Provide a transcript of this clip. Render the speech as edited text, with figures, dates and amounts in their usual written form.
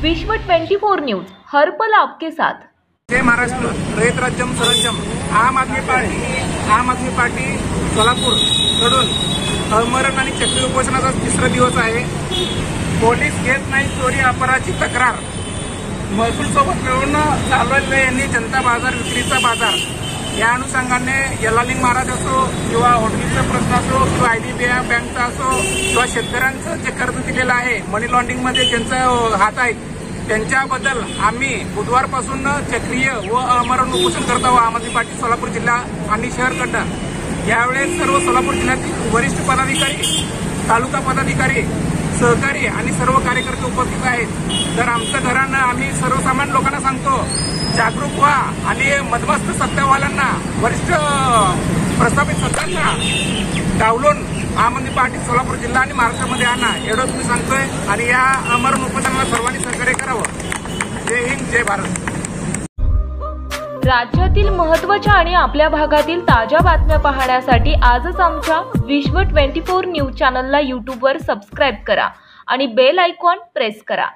विश्व 24 न्यूज हर पल आपके साथ। जय महाराष्ट्र। रयत राज्यम सरंजम। आम आदमी पार्टी सोलापूर कडून अमरण आणि चक्री उपोषणाचा तिसरा दिवस आहे। पोलीस घेत नाही चोरी अपराधाची तक्रार। महसूल सोबत मिळून चालवलेले यांनी जनता बाजार विक्रीचा बाजार या अनुषंगाने यल्लालिंग महाराज असो किंवा होटलीचा प्रश्न असो किंवा IDBI बँकचा असो किंवा शेतकऱ्यांचं जे कर्ज दिलेलं आहे मनी लॉन्ड्रिंगमध्ये ज्यांचा हात आहे त्यांच्याबद्दल आम्ही बुधवारपासून चक्रीय व अमरण उपोषण करत आहोत। आम आदमी पार्टी सोलापूर जिल्हा आणि शहरकडनं यावेळेस सर्व सोलापूर जिल्ह्यातील वरिष्ठ पदाधिकारी, तालुका पदाधिकारी, सहकारी आणि सर्व कार्यकर्ते उपस्थित आहेत। तर आमचं घरानं आम्ही सर्वसामान्य लोकांना सांगतो, जागरूक व्हा आणि मदमस्त सत्तावाल्यांना, वरिष्ठ प्रस्थापित सत्तांना डावलून आम आदमी पार्टी सोलापूर जिल्हा आणि महाराष्ट्रामध्ये आणा एवढं तुम्ही सांगतोय। आणि या अमरण उपोषणाला सर्वांनी सहकार्य करावं। जय हिंद, जय भारत। राज्यातील महत्त्वाच्या आणि आपल्या भागातील ताज्या बातम्या पाहण्यासाठी आजच आमच्या विश्व 24 न्यूज चॅनलला YouTube वर सबस्क्राईब करा आणि बेल आयकॉन प्रेस करा।